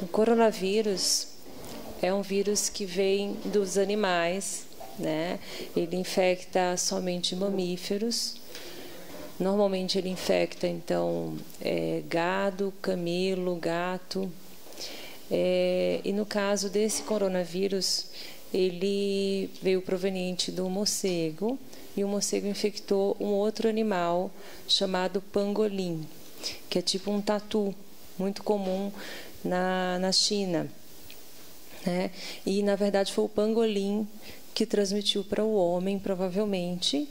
O coronavírus é um vírus que vem dos animais, né? Ele infecta somente mamíferos. Normalmente ele infecta, então, gado, camelo, gato. E no caso desse coronavírus, ele veio proveniente do morcego, e o morcego infectou um outro animal chamado pangolim, que é tipo um tatu, muito comum na China, né? E na verdade foi o pangolim que transmitiu para o homem, provavelmente,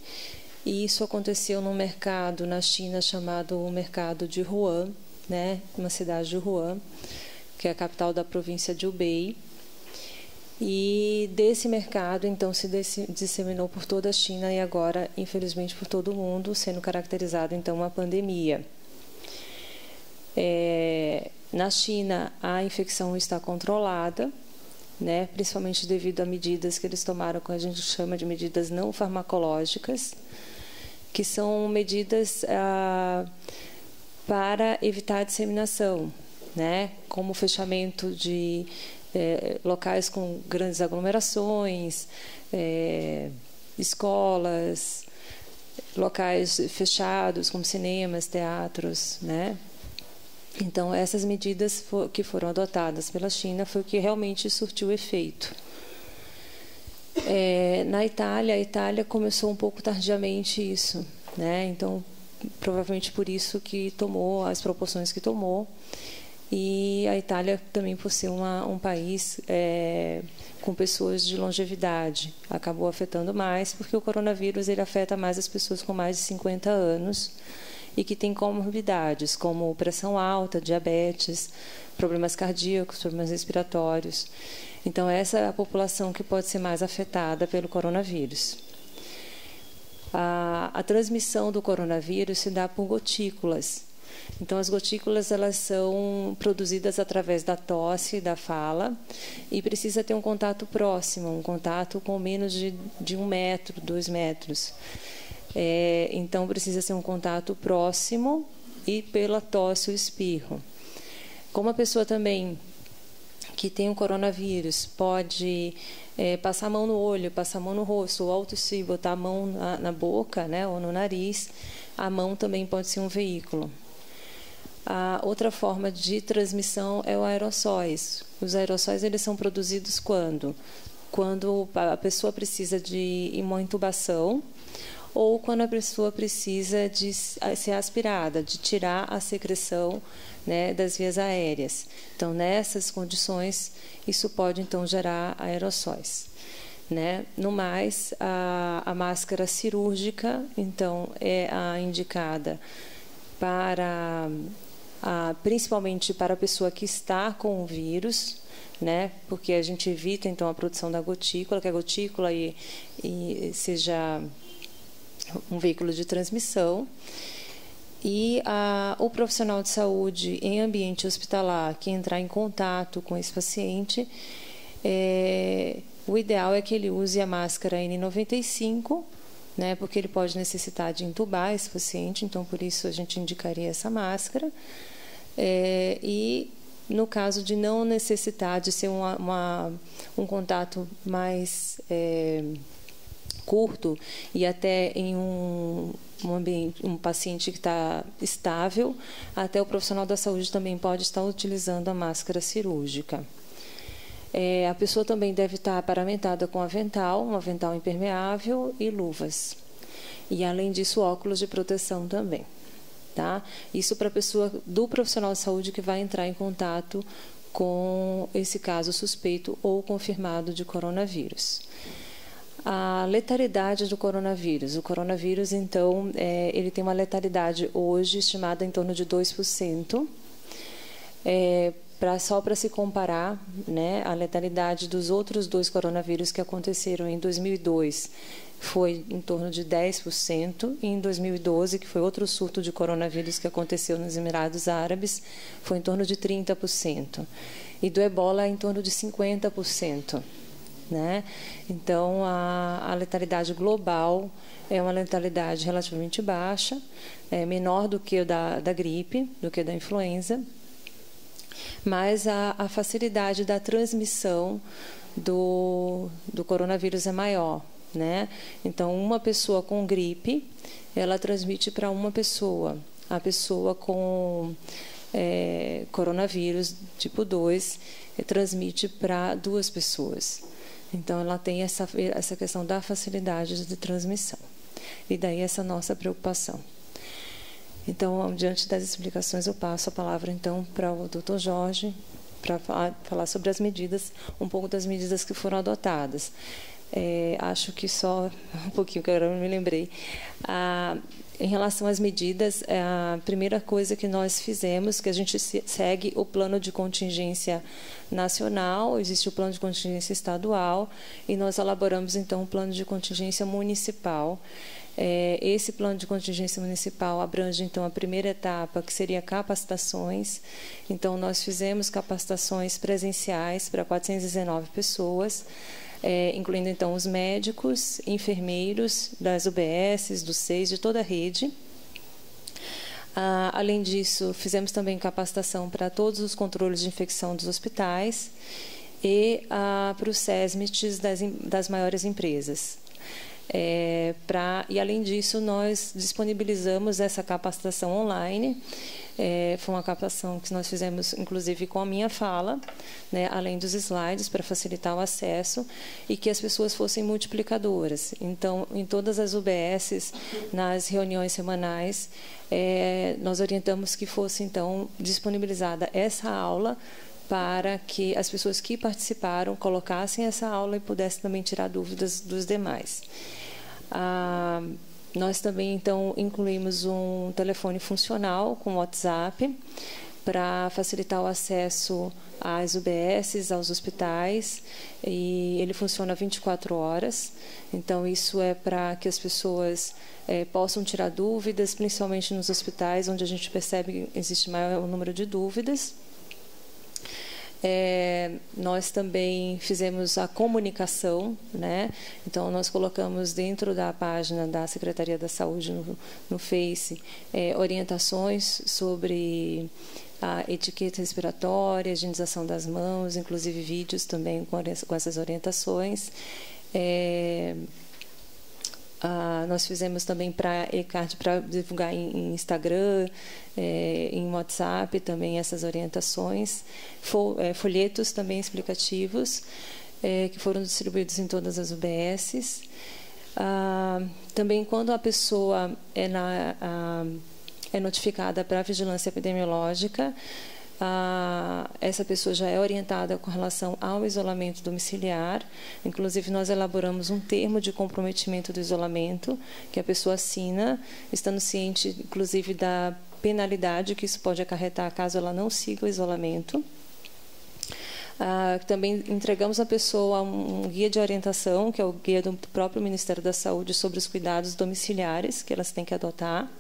e isso aconteceu num mercado na China chamado o mercado de Wuhan, né? Uma cidade de Wuhan, que é a capital da província de Hubei. E desse mercado, então, se disseminou por toda a China e agora, infelizmente, por todo o mundo, sendo caracterizado, então, uma pandemia. Na China, a infecção está controlada, né, principalmente devido a medidas que eles tomaram, que a gente chama de medidas não farmacológicas, que são medidas para evitar a disseminação, né, como o fechamento de locais com grandes aglomerações, escolas, locais fechados, como cinemas, teatros, né? Então, essas medidas que foram adotadas pela China foi o que realmente surtiu efeito. Na Itália, a Itália começou um pouco tardiamente isso, né? Então, provavelmente por isso que tomou as proporções que tomou. E a Itália também, por ser um país com pessoas de longevidade, acabou afetando mais, porque o coronavírus ele afeta mais as pessoas com mais de 50 anos e que têm comorbidades, como pressão alta, diabetes, problemas cardíacos, problemas respiratórios. Então, essa é a população que pode ser mais afetada pelo coronavírus. A transmissão do coronavírus se dá por gotículas. Então, as gotículas elas são produzidas através da tosse, da fala, e precisa ter um contato próximo, um contato com menos de 1 metro, 2 metros. Então, precisa ser um contato próximo e pela tosse o espirro. Como a pessoa também que tem o coronavírus pode passar a mão no olho, passar a mão no rosto, ou autossir, botar a mão na boca, né, ou no nariz, a mão também pode ser um veículo. A outra forma de transmissão é os aerossóis. Os aerossóis eles são produzidos quando a pessoa precisa de uma intubação ou quando a pessoa precisa de ser aspirada, de tirar a secreção, né, das vias aéreas. Então, nessas condições, isso pode então gerar aerossóis, né? No mais, a máscara cirúrgica, então, é a indicada principalmente para a pessoa que está com o vírus, né? Porque a gente evita então a produção da gotícula, que a gotícula seja um veículo de transmissão. E o profissional de saúde em ambiente hospitalar que entrar em contato com esse paciente, o ideal é que ele use a máscara N95, né, porque ele pode necessitar de intubar esse paciente, então por isso a gente indicaria essa máscara. E no caso de não necessitar de ser um contato mais curto e até em um ambiente, um paciente que está estável, até o profissional da saúde também pode estar utilizando a máscara cirúrgica. A pessoa também deve estar paramentada com um avental impermeável e luvas. E, além disso, óculos de proteção também. Tá? Isso para a pessoa do profissional de saúde que vai entrar em contato com esse caso suspeito ou confirmado de coronavírus. A letalidade do coronavírus. O coronavírus, então, ele tem uma letalidade hoje estimada em torno de 2%. Só para se comparar, né, a letalidade dos outros 2 coronavírus que aconteceram em 2002 foi em torno de 10%, e em 2012, que foi outro surto de coronavírus que aconteceu nos Emirados Árabes, foi em torno de 30%. E do ebola, em torno de 50%. né? Então, a letalidade global é uma letalidade relativamente baixa, menor do que da gripe, do que da influenza, mas a facilidade da transmissão do coronavírus é maior, né? Então, uma pessoa com gripe, ela transmite para uma pessoa. A pessoa com coronavírus tipo 2 transmite para 2 pessoas. Então, ela tem essa questão da facilidade de transmissão. E daí essa nossa preocupação. Então, diante das explicações, eu passo a palavra, então, para o Dr. Jorge, para falar sobre as medidas, um pouco das medidas que foram adotadas. Acho que só um pouquinho, que agora eu me lembrei. Em relação às medidas, a primeira coisa que nós fizemos, que a gente segue o plano de contingência nacional, existe o plano de contingência estadual, e nós elaboramos, então, um plano de contingência municipal. Esse plano de contingência municipal abrange, então, a primeira etapa, que seria capacitações. Então, nós fizemos capacitações presenciais para 419 pessoas, incluindo, então, os médicos, enfermeiros das UBSs, do SEIS, de toda a rede. Além disso, fizemos também capacitação para todos os controles de infecção dos hospitais e para os SESMITs das maiores empresas. E, além disso, nós disponibilizamos essa capacitação online. Foi uma capacitação que nós fizemos, inclusive, com a minha fala, né, além dos slides, para facilitar o acesso, e que as pessoas fossem multiplicadoras. Então, em todas as UBSs, nas reuniões semanais, nós orientamos que fosse, então, disponibilizada essa aula para que as pessoas que participaram colocassem essa aula e pudessem também tirar dúvidas dos demais. Nós também, então, incluímos um telefone funcional com WhatsApp para facilitar o acesso às UBSs, aos hospitais, e ele funciona 24 horas. Então, isso é para que as pessoas possam tirar dúvidas, principalmente nos hospitais, onde a gente percebe que existe maior número de dúvidas. Nós também fizemos a comunicação, né? Então, nós colocamos dentro da página da Secretaria da Saúde no Face orientações sobre a etiqueta respiratória, a higienização das mãos, inclusive vídeos também com essas orientações. Nós fizemos também para e-card, para divulgar em Instagram, em WhatsApp também essas orientações, folhetos também explicativos, que foram distribuídos em todas as UBSs. Também, quando a pessoa é notificada para a vigilância epidemiológica, essa pessoa já é orientada com relação ao isolamento domiciliar. Inclusive, nós elaboramos um termo de comprometimento do isolamento, que a pessoa assina, estando ciente, inclusive, da penalidade que isso pode acarretar caso ela não siga o isolamento. Também entregamos à pessoa um guia de orientação, que é o guia do próprio Ministério da Saúde sobre os cuidados domiciliares que elas têm que adotar.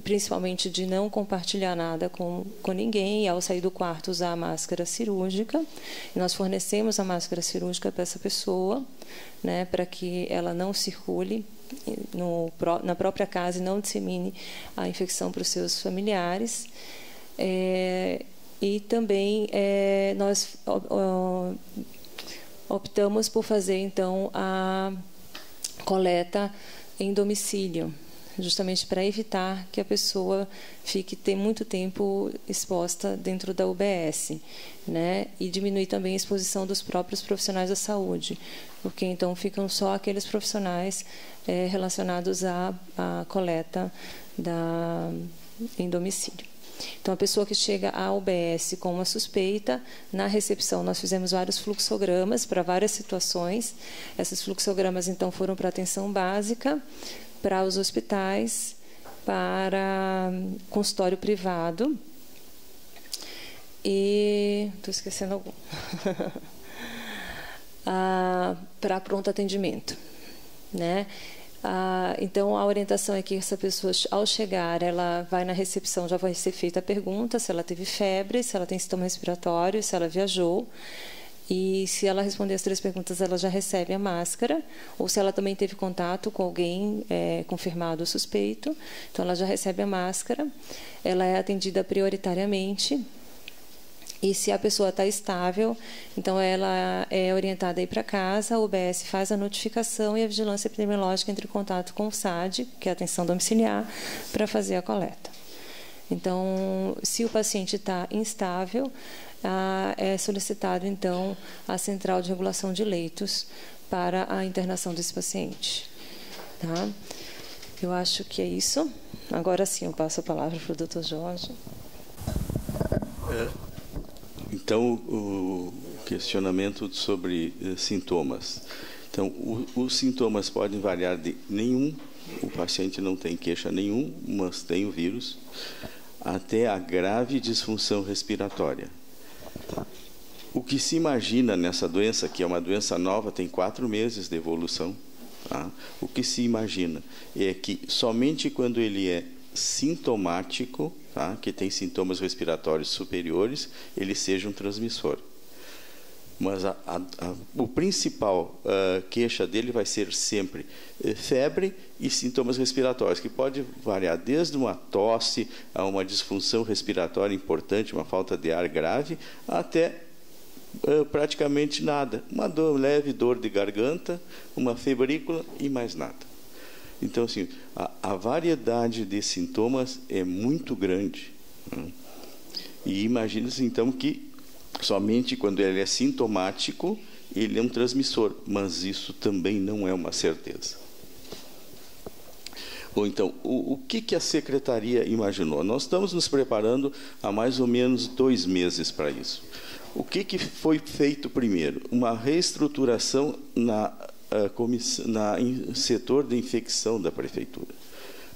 Principalmente de não compartilhar nada com ninguém, e ao sair do quarto usar a máscara cirúrgica. E nós fornecemos a máscara cirúrgica para essa pessoa, né, para que ela não circule na própria casa e não dissemine a infecção para os seus familiares. E também nós optamos por fazer, então, a coleta em domicílio, justamente para evitar que a pessoa tenha muito tempo exposta dentro da UBS, né? E diminuir também a exposição dos próprios profissionais da saúde, porque então ficam só aqueles profissionais relacionados à coleta em domicílio. Então, a pessoa que chega à UBS com uma suspeita, na recepção nós fizemos vários fluxogramas para várias situações. Esses fluxogramas, então, foram para atenção básica, para os hospitais, para consultório privado e... estou esquecendo algum. Para pronto atendimento, né? Então, a orientação é que essa pessoa, ao chegar, ela vai na recepção, já vai ser feita a pergunta se ela teve febre, se ela tem sintoma respiratório, se ela viajou. E se ela responder as 3 perguntas, ela já recebe a máscara. Ou se ela também teve contato com alguém confirmado ou suspeito, então ela já recebe a máscara. Ela é atendida prioritariamente. E se a pessoa está estável, então ela é orientada a ir para casa, a UBS faz a notificação e a vigilância epidemiológica entra em contato com o SAD, que é a atenção domiciliar, para fazer a coleta. Então, se o paciente está instável, é solicitado, então, a central de regulação de leitos para a internação desse paciente. Tá? Eu acho que é isso. Agora sim, eu passo a palavra para o Dr. Jorge. Então, o questionamento sobre sintomas. Então, os sintomas podem variar de nenhum, o paciente não tem queixa nenhum, mas tem o vírus, até a grave disfunção respiratória. O que se imagina nessa doença, que é uma doença nova, tem 4 meses de evolução, tá? O que se imagina é que somente quando ele é sintomático, tá, que tem sintomas respiratórios superiores, ele seja um transmissor. Mas o principal queixa dele vai ser sempre febre e sintomas respiratórios, que pode variar desde uma tosse a uma disfunção respiratória importante, uma falta de ar grave, até praticamente nada. Uma leve dor de garganta, uma febrícula e mais nada. Então, assim, a variedade de sintomas é muito grande, né? E imagina-se, então, que somente quando ele é sintomático, ele é um transmissor, mas isso também não é uma certeza. Ou então, o que a Secretaria imaginou? Nós estamos nos preparando há mais ou menos 2 meses para isso. O que foi feito primeiro? Uma reestruturação no setor de infecção da Prefeitura.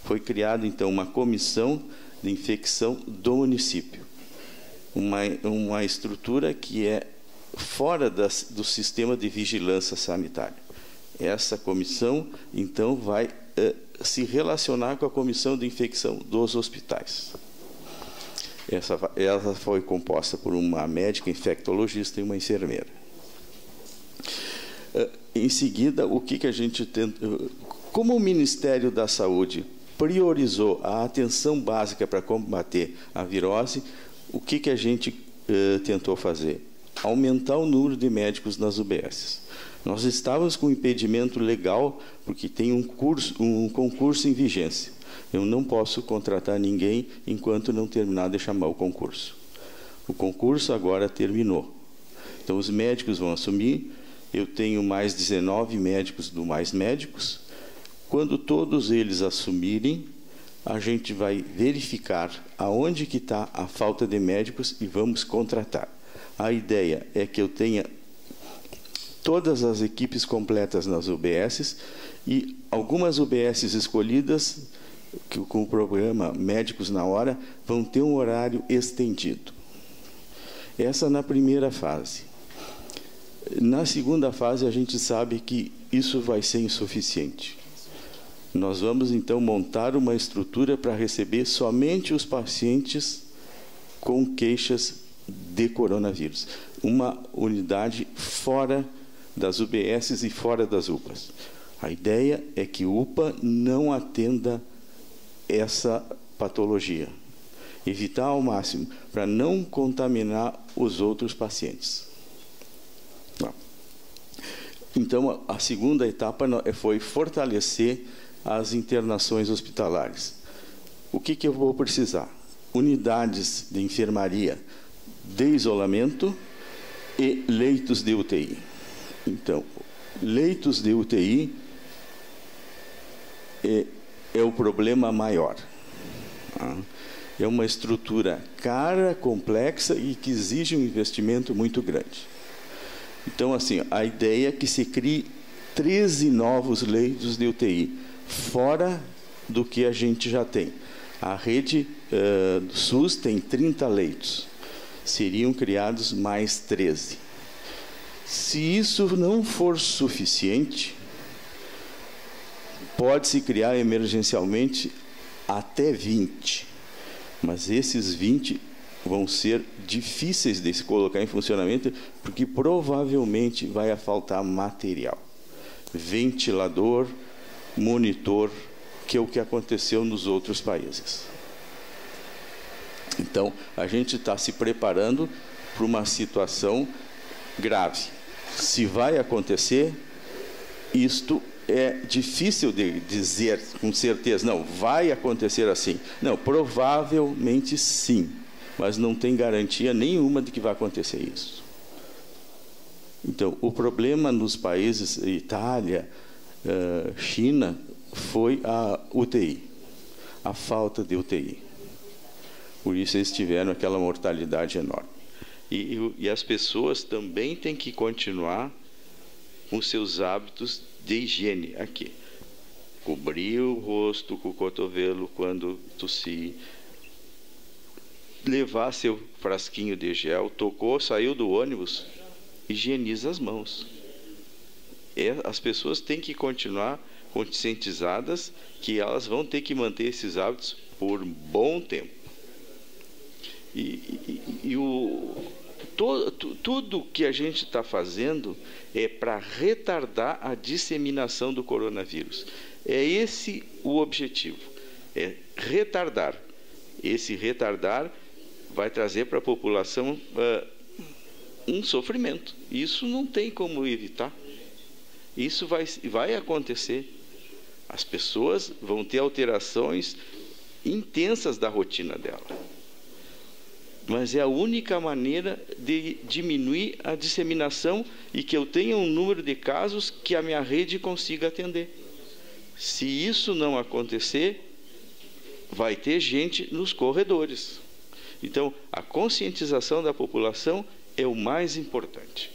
Foi criada, então, uma comissão de infecção do município. Uma estrutura que é fora do sistema de vigilância sanitária. Essa comissão, então, vai se relacionar com a comissão de infecção dos hospitais. Ela foi composta por uma médica infectologista e uma enfermeira. Em seguida, o que a gente tenta... Como o Ministério da Saúde priorizou a atenção básica para combater a virose, o que a gente tentou fazer? Aumentar o número de médicos nas UBSs. Nós estávamos com um impedimento legal, porque tem um concurso em vigência. Eu não posso contratar ninguém enquanto não terminar de chamar o concurso. O concurso agora terminou. Então, os médicos vão assumir. Eu tenho mais 19 médicos do Mais Médicos. Quando todos eles assumirem, a gente vai verificar aonde que está a falta de médicos e vamos contratar. A ideia é que eu tenha todas as equipes completas nas UBSs e algumas UBSs escolhidas, que com o programa Médicos na Hora, vão ter um horário estendido. Essa na primeira fase. Na segunda fase, a gente sabe que isso vai ser insuficiente. Nós vamos, então, montar uma estrutura para receber somente os pacientes com queixas de coronavírus. Uma unidade fora das UBSs e fora das UPAs. A ideia é que o UPA não atenda essa patologia. Evitar ao máximo, para não contaminar os outros pacientes. Então, a segunda etapa foi fortalecer as internações hospitalares. O que eu vou precisar? Unidades de enfermaria de isolamento e leitos de UTI. Então, leitos de UTI é o problema maior. É uma estrutura cara, complexa e que exige um investimento muito grande. Então, assim, a ideia é que se crie 13 novos leitos de UTI, fora do que a gente já tem. A rede do SUS tem 30 leitos. Seriam criados mais 13. Se isso não for suficiente, pode-se criar emergencialmente até 20. Mas esses 20 vão ser difíceis de se colocar em funcionamento, porque provavelmente vai faltar material, ventilador, monitor, que é o que aconteceu nos outros países. Então, a gente está se preparando para uma situação grave. Se vai acontecer, isto é difícil de dizer com certeza. Não, vai acontecer assim. Não, provavelmente sim, mas não tem garantia nenhuma de que vai acontecer isso. Então, o problema nos países Itália, China, foi a UTI, a falta de UTI. Por isso eles tiveram aquela mortalidade enorme. E as pessoas também têm que continuar com seus hábitos de higiene aqui. Cobrir o rosto com o cotovelo quando tossir, levar seu frasquinho de gel, tocou, saiu do ônibus, higieniza as mãos. As pessoas têm que continuar conscientizadas que elas vão ter que manter esses hábitos por um bom tempo. Tudo que a gente está fazendo é para retardar a disseminação do coronavírus. É esse o objetivo, é retardar. Esse retardar vai trazer para a população um sofrimento. Isso não tem como evitar. Isso vai acontecer. As pessoas vão ter alterações intensas da rotina dela. Mas é a única maneira de diminuir a disseminação e que eu tenha um número de casos que a minha rede consiga atender. Se isso não acontecer, vai ter gente nos corredores. Então, a conscientização da população é o mais importante.